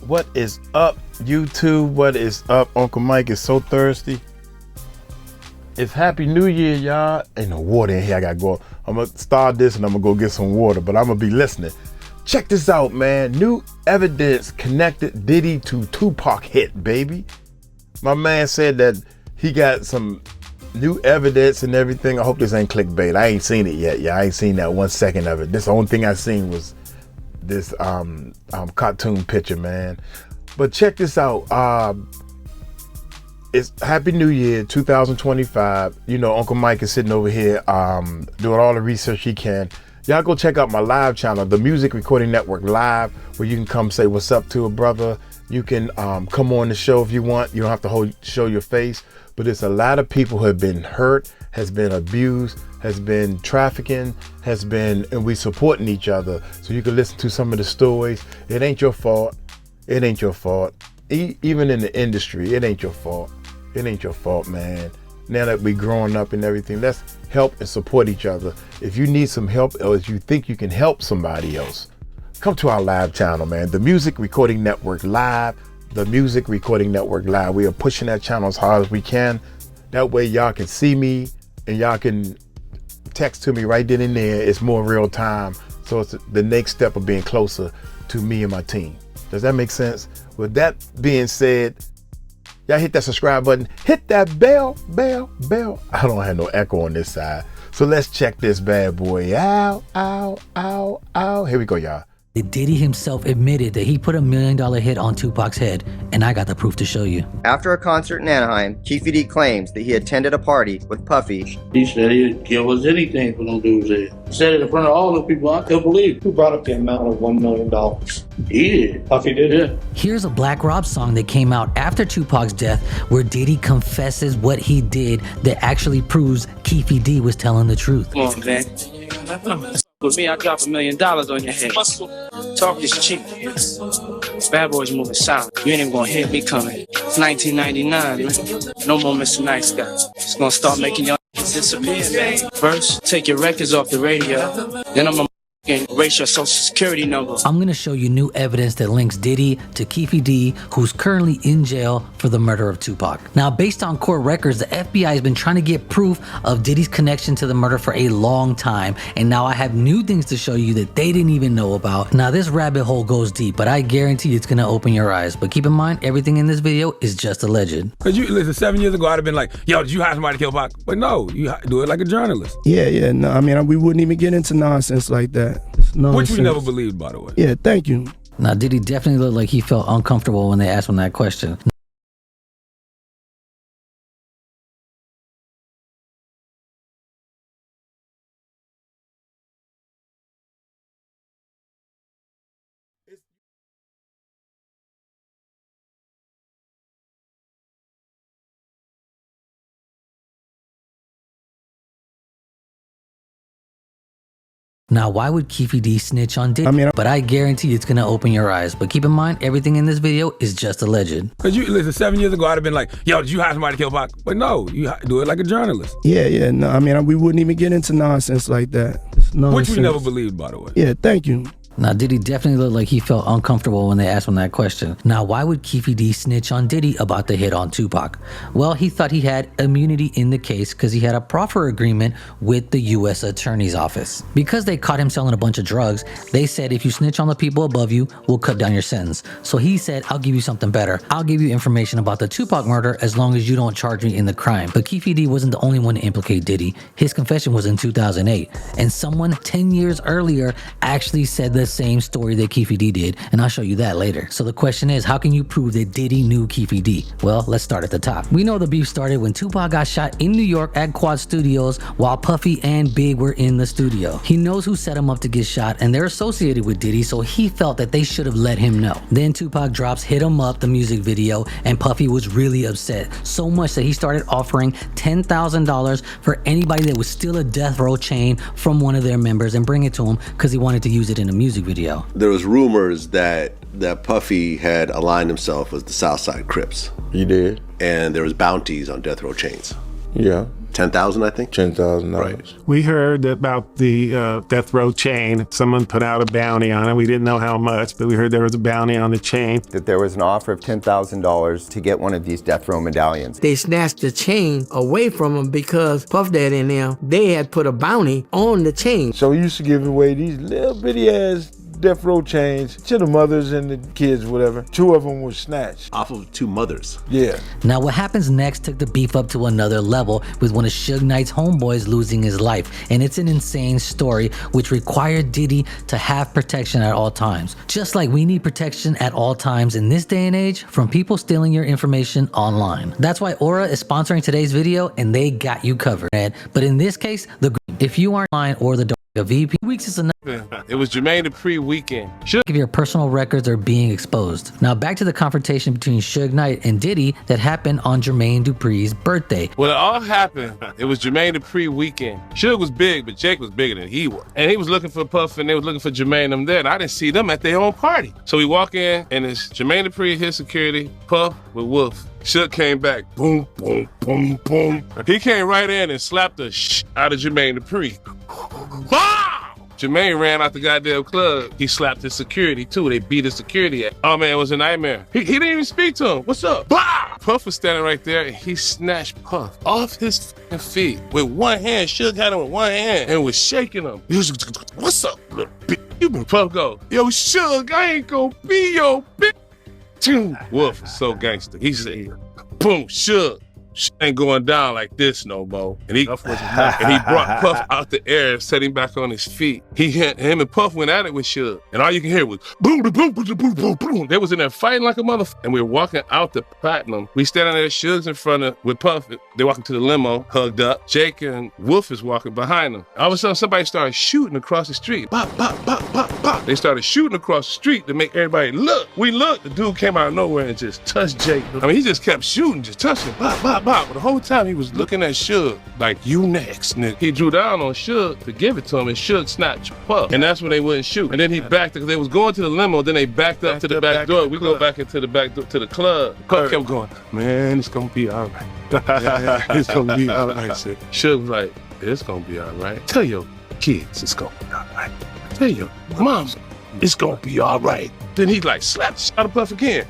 What is up, YouTube? What is up? Uncle Mike is so thirsty. It's Happy New Year, y'all. Ain't no water in here. I gotta go. I'm gonna start this and I'm gonna go get some water, but I'm gonna be listening. Check this out, man. New evidence connected Diddy to Tupac hit, baby. My man said that he got some new evidence and everything. I hope this ain't clickbait. I ain't seen it yet. Yeah, I ain't seen that 1 second of it. This the only thing I seen was this cartoon picture, man. But check this out. It's Happy New Year 2025. You know, Uncle Mike is sitting over here doing all the research he can. Y'all go check out my live channel, the Music Recording Network Live, where you can come say what's up to a brother. You can come on the show if you want. You don't have to show your face. But it's a lot of people who have been hurt, has been abused, has been trafficking, and we supporting each other. So you can listen to some of the stories. It ain't your fault. It ain't your fault. Even in the industry, it ain't your fault. It ain't your fault, man. Now that we growing up and everything, let's help and support each other. If you need some help or if you think you can help somebody else, come to our live channel, man. The Music Recording Network Live. The Music Recording Network Live. We are pushing that channel as hard as we can. That way y'all can see me and y'all can text to me right then and there. It's more real time. So it's the next step of being closer to me and my team. Does that make sense? With that being said, y'all hit that subscribe button. Hit that bell. I don't have no echo on this side. So let's check this bad boy out. Here we go, y'all. Diddy himself admitted that he put $1 million hit on Tupac's head, and I got the proof to show you. After a concert in Anaheim, Keefy D claims that he attended a party with Puffy. He said he'd give us anything for them dudes there. He said it in front of all the people. I couldn't believe it. Who brought up the amount of $1 million? He did. Puffy did? Yeah. Here's a Black Rob song that came out after Tupac's death where Diddy confesses what he did that actually proves Keefy D was telling the truth. Come on, man. With me, I drop $1 million on your head. Talk is cheap. Bad boys moving silent. You ain't even gonna hear me coming. It's 1999, man. No more Mr. Nice Guy. It's gonna start making y'all disappear, man. First, take your records off the radio. Then I'm gonna erase your social security number. I'm gonna show you new evidence that links Diddy to Keefe D, who's currently in jail for the murder of Tupac. Now, based on court records, the FBI has been trying to get proof of Diddy's connection to the murder for a long time, and now I have new things to show you that they didn't even know about. Now, this rabbit hole goes deep, but I guarantee it's gonna open your eyes. But keep in mind, everything in this video is just alleged. Cause you listen, 7 years ago, I'd have been like, yo, did you hire somebody to kill Pac? But no, you do it like a journalist. Yeah, no, I mean, we wouldn't even get into nonsense like that. Which we never believed, by the way. Yeah, thank you. Now, Diddy definitely looked like he felt uncomfortable when they asked him that question. Now, why would Keefe D snitch on Diddy? But I guarantee it's gonna open your eyes. But keep in mind, everything in this video is just alleged. Cause you listen, 7 years ago, I'd have been like, yo, did you hire somebody to kill Pac? But no, you do it like a journalist. Yeah, no, I mean, we wouldn't even get into nonsense like that. Which we never believed, by the way. Yeah, thank you. Now, Diddy definitely looked like he felt uncomfortable when they asked him that question. Now, why would Keefe D snitch on Diddy about the hit on Tupac? Well, he thought he had immunity in the case because he had a proffer agreement with the U.S. Attorney's Office. Because they caught him selling a bunch of drugs, they said, if you snitch on the people above you, we'll cut down your sentence. So he said, I'll give you something better. I'll give you information about the Tupac murder as long as you don't charge me in the crime. But Keefe D wasn't the only one to implicate Diddy. His confession was in 2008. And someone 10 years earlier actually said the same story that Keefe D did, and I'll show you that later. So the question is, how can you prove that Diddy knew Keefe D? Well, let's start at the top. We know the beef started when Tupac got shot in New York at Quad Studios while Puffy and Big were in the studio. He knows who set him up to get shot, and they're associated with Diddy, so he felt that they should have let him know. Then Tupac drops Hit 'Em Up, the music video, and Puffy was really upset, so much that he started offering $10,000 for anybody that would steal a death row chain from one of their members and bring it to him because he wanted to use it in a music video. There was rumors that Puffy had aligned himself with the Southside Crips. He did. And there was bounties on death row chains. Yeah. $10,000, I think. $10,000. Right. We heard about the death row chain. Someone put out a bounty on it. We didn't know how much, but we heard there was a bounty on the chain. That there was an offer of $10,000 to get one of these death row medallions. They snatched the chain away from him because Puff Daddy and them, they had put a bounty on the chain. So he used to give away these little bitty ass death row chains to the mothers and the kids, whatever. 2 of them were snatched. Off of 2 mothers. Yeah. Now what happens next took the beef up to another level, with one of Suge Knight's homeboys losing his life. And it's an insane story which required Diddy to have protection at all times. Just like we need protection at all times in this day and age from people stealing your information online. That's why Aura is sponsoring today's video, and they got you covered. But in this case, if you aren't online or the a VP weeks is enough. It was Jermaine Dupri weekend. If your personal records are being exposed. Now back to the confrontation between Suge Knight and Diddy that happened on Jermaine Dupri's birthday. Well, it all happened. It was Jermaine Dupri weekend. Suge was big, but Jake was bigger than he was. And he was looking for Puff, and they was looking for Jermaine and them there. And I didn't see them at their own party. So we walk in, and it's Jermaine Dupri, his security, Puff with Wolf. Suge came back, boom, boom, boom, boom. He came right in and slapped the out of Jermaine Dupri. Jermaine ran out the goddamn club. He slapped his security too. They beat his security. Oh man, it was a nightmare. He didn't even speak to him. What's up? Bah! Puff was standing right there, and he snatched Puff off his feet with one hand. Suge had him with one hand and was shaking him. He was, what's up, little bitch? You been Puff go, yo, Suge, I ain't gonna be your bitch. Wolf was so gangster. He said, boom, Suge. Shit ain't going down like this no more. And he brought Puff out the air and set him back on his feet. Him and Puff went at it with Suge. And all you can hear was boom, boom, boom, boom, boom, boom, boom. They was in there fighting like a motherfucker. And we were walking out the platinum. We standing there, Suge's in front of, with Puff. They walking to the limo, hugged up. Jake and Wolf is walking behind them. All of a sudden, somebody started shooting across the street. Bop, bop, bop, bop, bop. They started shooting across the street to make everybody look. We looked. The dude came out of nowhere and just touched Jake. I mean, he just kept shooting, just touching. Bop, bop, bop. But the whole time he was looking at Suge like, you next, nigga. He drew down on Suge to give it to him, and Suge snatched Puff. And that's when they wouldn't shoot. And then he backed, because they was going to the limo, then they backed up to the back door. We go back into the back door to the club. Puff kept going, man, it's gonna be all right. It's gonna be all right. Suge was like, it's gonna be all right. Tell your kids it's gonna be all right. Tell your mom it's gonna be all right. Then he like slapped the shot of Puff again.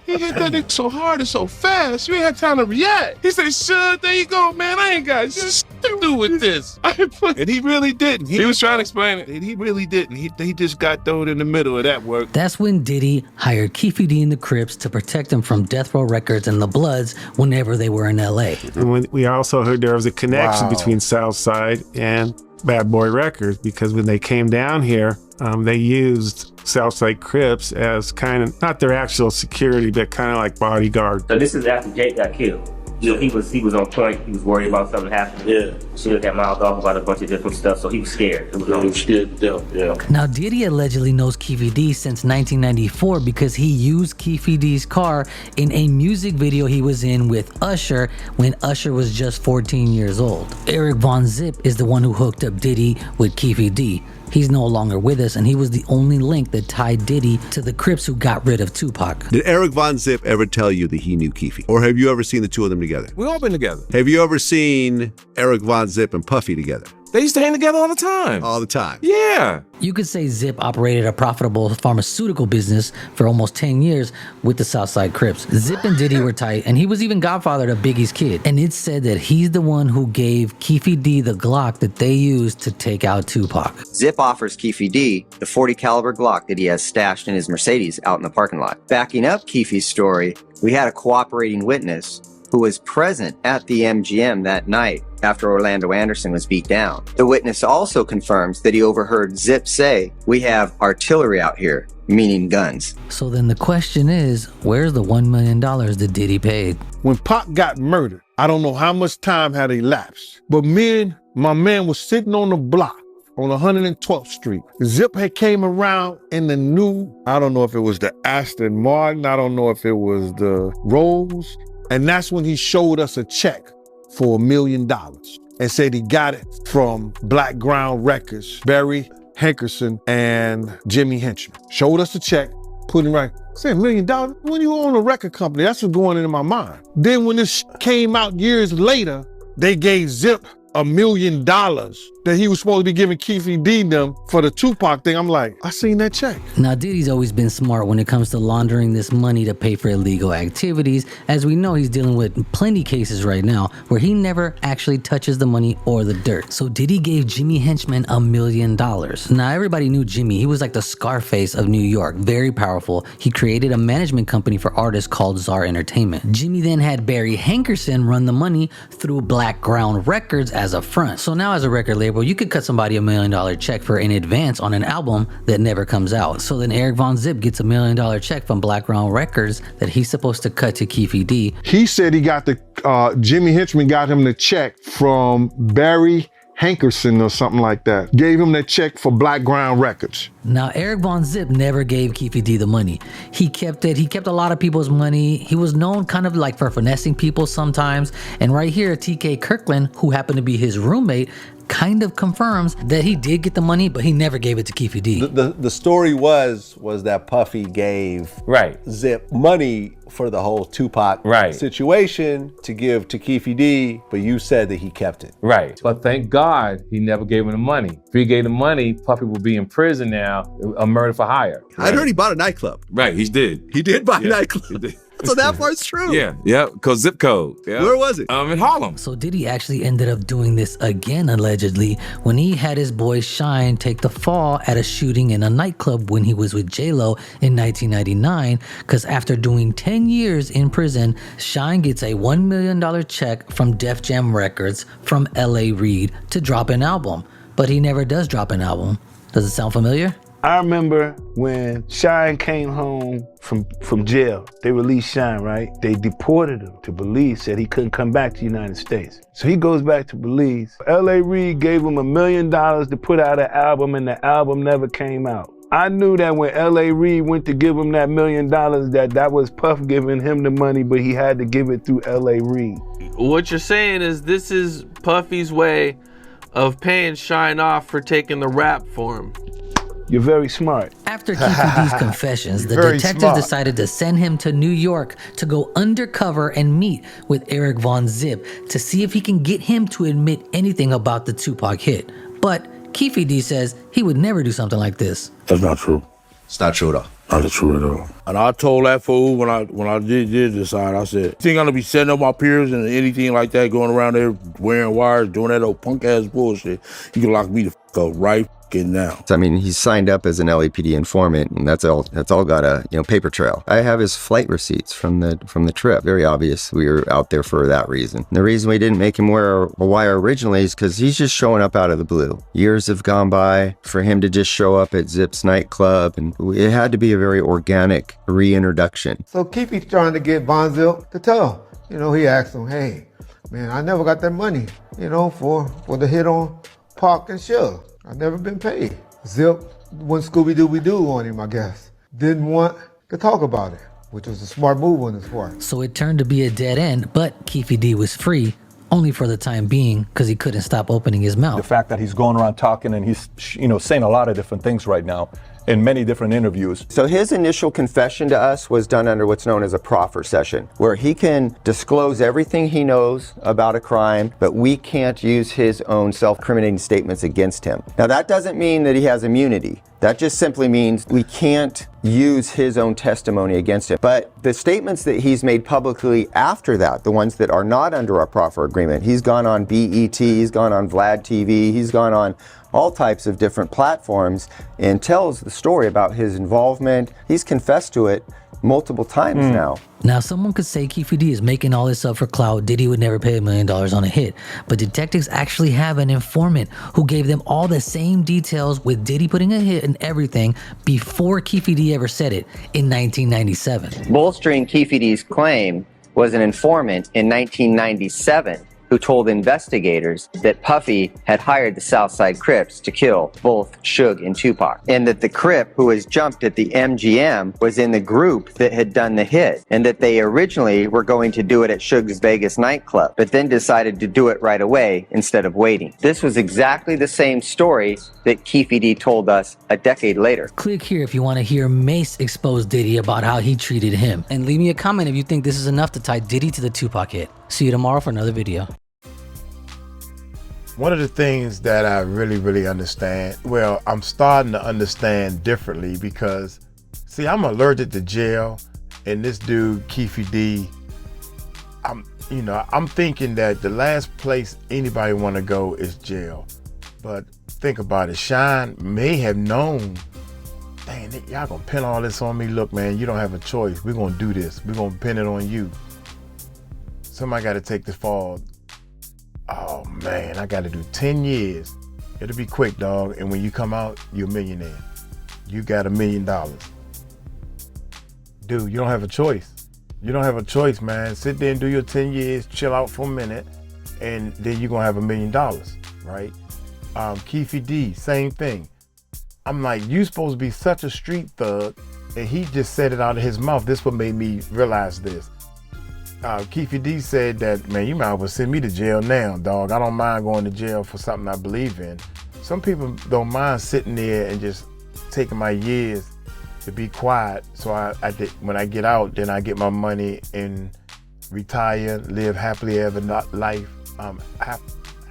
He hit that nigga so hard and so fast, you ain't had time to react. He said, Suge, there you go, man. I ain't got shit to do with this. And he really didn't. He was trying to explain it. He really didn't. He just got thrown in the middle of that work. That's when Diddy hired Keefe D and the Crips to protect him from Death Row Records and the Bloods whenever they were in LA. And we also heard there was a connection between Southside and Bad Boy Records, because when they came down here, they used Southside Crips as kind of, not their actual security, but kind of like bodyguard. So this is after Jake got killed. You know, he was on point. He was worried about something happening. Yeah. Suge got mouthed off about a bunch of different stuff, so he was scared. He was scared to death, yeah. Now, Diddy allegedly knows Keefe D since 1994 because he used Keefe D's car in a music video he was in with Usher when Usher was just 14 years old. Eric Von Zip is the one who hooked up Diddy with Keefe D. He's no longer with us, and he was the only link that tied Diddy to the Crips who got rid of Tupac. Did Eric Von Zip ever tell you that he knew Keefe? Or have you ever seen the two of them together? We all been together. Have you ever seen Eric Von Zip and Puffy together? They used to hang together all the time. All the time? Yeah. You could say Zip operated a profitable pharmaceutical business for almost 10 years with the Southside Crips. Zip and Diddy were tight, and he was even godfather to Biggie's kid. And it's said that he's the one who gave Keefe D the Glock that they used to take out Tupac. Zip offers Keefe D the .40 caliber Glock that he has stashed in his Mercedes out in the parking lot. Backing up Keefe's story, we had a cooperating witness who was present at the MGM that night after Orlando Anderson was beat down. The witness also confirms that he overheard Zip say, "We have artillery out here," meaning guns. So then the question is, where's the $1 million that Diddy paid? When Pac got murdered, I don't know how much time had elapsed, but my man was sitting on the block on 112th Street. Zip had came around in the new, I don't know if it was the Aston Martin, I don't know if it was the Rolls, and that's when he showed us a check for $1 million and said he got it from Black Ground Records, Barry Hankerson and Jimmy Henchman. Showed us the check, put it right. Say $1 million? When you own a record company, that's what's going into my mind. Then when this came out years later, they gave Zip $1 million that he was supposed to be giving Keefy D them for the Tupac thing. I'm like, I seen that check. Now, Diddy's always been smart when it comes to laundering this money to pay for illegal activities. As we know, he's dealing with plenty cases right now where he never actually touches the money or the dirt. So Diddy gave Jimmy Henchman $1 million. Now, everybody knew Jimmy. He was like the Scarface of New York, very powerful. He created a management company for artists called Czar Entertainment. Jimmy then had Barry Hankerson run the money through Black Ground Records as a front. So now as a record label, you could cut somebody $1 million check for in advance on an album that never comes out. So then Eric Von Zip gets $1 million check from Black Ground Records that he's supposed to cut to Keefy D. He said he got the, Jimmy Henchman got him the check from Barry Hankerson or something like that. Gave him that check for Black Ground Records. Now, Eric Von Zip never gave Keefy D the money. He kept it. He kept a lot of people's money. He was known kind of like for finessing people sometimes. And right here, TK Kirkland, who happened to be his roommate, kind of confirms that he did get the money, but he never gave it to Keefy D. The story was that Puffy gave Zip money for the whole Tupac situation to give to Keefy D, but you said that he kept it. Right. But thank God he never gave him the money. If he gave the money, Puffy would be in prison now, a murder for hire. I heard he bought a nightclub. Right, he did. He did buy a nightclub. He did. So that part's true. Yeah, cause zip code. Yeah. Where was it? In Harlem. So Diddy actually ended up doing this again, allegedly, when he had his boy Shine take the fall at a shooting in a nightclub when he was with J-Lo in 1999, because after doing 10 years in prison, Shine gets a $1 million check from Def Jam Records from L.A. Reid to drop an album. But he never does drop an album. Does it sound familiar? I remember when Shine came home from jail. They released Shine, right? They deported him to Belize, said he couldn't come back to the United States. So he goes back to Belize. L.A. Reid gave him $1 million to put out an album, and the album never came out. I knew that when L.A. Reid went to give him that $1 million, that was Puff giving him the money, but he had to give it through L.A. Reid. What you're saying is this is Puffy's way of paying Shine off for taking the rap for him. You're very smart. After Keefy D's confessions, the detectives decided to send him to New York to go undercover and meet with Eric Von Zip to see if he can get him to admit anything about the Tupac hit. But Keefy D says he would never do something like this. That's not true. It's not true at all. Not true at all. And I told that fool when I did decide, I said, you think I'm gonna be setting up my peers and anything like that, going around there wearing wires, doing that old punk ass bullshit, you can lock me the fuck up right now. I mean, he's signed up as an LAPD informant, and that's all got a paper trail. I have his flight receipts from the trip. Very obvious we were out there for that reason. And the reason we didn't make him wear a wire originally is because he's just showing up out of the blue. Years have gone by for him to just show up at Zip's nightclub, and it had to be a very organic reintroduction. So Keefe's trying to get Von Zip to tell. He asked him, hey, man, I never got that money, for the hit on Pac and Suge. I've never been paid. Zip went Scooby-Dooby-Doo on him, I guess. Didn't want to talk about it, which was a smart move on his part. So it turned to be a dead end, but Keefy D was free, only for the time being, because he couldn't stop opening his mouth. The fact that he's going around talking and he's, saying a lot of different things right now in many different interviews. So his initial confession to us was done under what's known as a proffer session, where he can disclose everything he knows about a crime, but we can't use his own self-incriminating statements against him. Now that doesn't mean that he has immunity. That just simply means we can't use his own testimony against him. But the statements that he's made publicly after that, the ones that are not under our proffer agreement, he's gone on BET, he's gone on Vlad TV, he's gone on all types of different platforms and tells the story about his involvement. He's confessed to it multiple times now. Now, someone could say Keefy D is making all this up for clout. Diddy would never pay $1 million on a hit. But detectives actually have an informant who gave them all the same details with Diddy putting a hit and everything before Keefy D ever said it in 1997. Bolstering Keefy D's claim was an informant in 1997 who told investigators that Puffy had hired the Southside Crips to kill both Suge and Tupac, and that the Crip who was jumped at the MGM was in the group that had done the hit, and that they originally were going to do it at Suge's Vegas nightclub, but then decided to do it right away instead of waiting. This was exactly the same story that Keefe D told us a decade later. Click here if you want to hear Mace expose Diddy about how he treated him. And leave me a comment if you think this is enough to tie Diddy to the Tupac hit. See you tomorrow for another video. One of the things that I really understand, well, I'm starting to understand differently because, see, I'm allergic to jail, and this dude, Keefe D, I'm thinking that the last place anybody want to go is jail. But think about it, Shine may have known, dang, y'all gonna pin all this on me. Look, man, you don't have a choice. We're gonna do this. We're gonna pin it on you. Somebody gotta take the fall. Oh man, I gotta do 10 years. It'll be quick, dog. And when you come out, you're a millionaire. You got $1 million. Dude, you don't have a choice. You don't have a choice, man. Sit there and do your 10 years, chill out for a minute, and then you're gonna have $1 million, right? Keefe D, same thing. I'm like, you supposed to be such a street thug, and he just said it out of his mouth. This what made me realize this. Keefe D said that, man, you might as well send me to jail now, dog. I don't mind going to jail for something I believe in. Some people don't mind sitting there and just taking my years to be quiet. So when I get out, then I get my money and retire, live happily ever life,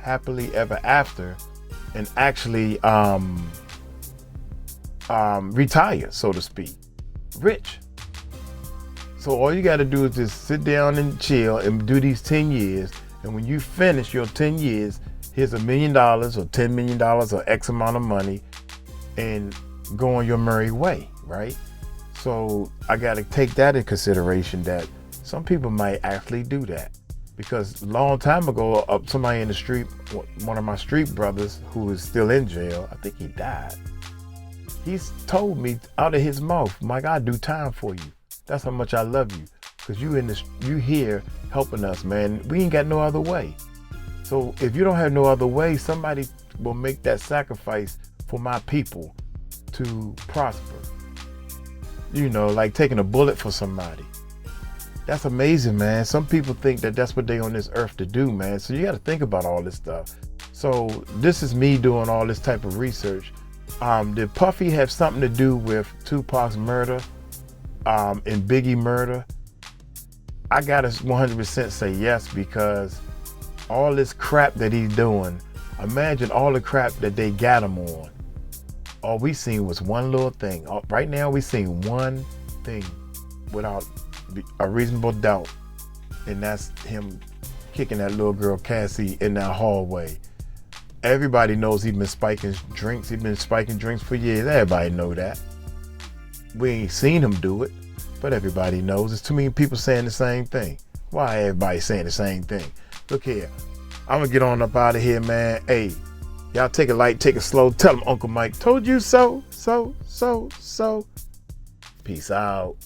happily ever after, and actually retire, so to speak, rich. So all you got to do is just sit down and chill and do these 10 years. And when you finish your 10 years, here's $1 million or $10 million or X amount of money, and go on your merry way, right? So I got to take that in consideration, that some people might actually do that. Because a long time ago, somebody in the street, one of my street brothers who is still in jail, I think he died. He's told me out of his mouth, Mike, I'll do time for you. That's how much I love you, because you here helping us, man. We ain't got no other way. So if you don't have no other way, somebody will make that sacrifice for my people to prosper. You know, like taking a bullet for somebody. That's amazing, man. Some people think that that's what they on this earth to do, man. So you got to think about all this stuff. So this is me doing all this type of research. Did Puffy have something to do with Tupac's murder? And Biggie murder? I gotta 100% say yes, because all this crap that he's doing, imagine all the crap that they got him on. All we seen was one little thing. Right now we seen one thing without a reasonable doubt, and that's him kicking that little girl Cassie in that hallway. Everybody knows he's been spiking drinks. He's been spiking drinks for years. Everybody know that. We ain't seen him do it, but everybody knows. There's too many people saying the same thing. Why everybody saying the same thing? Look here, I'm gonna get on up out of here, man. Hey, y'all take it light, take it slow. Tell them Uncle Mike told you so. Peace out.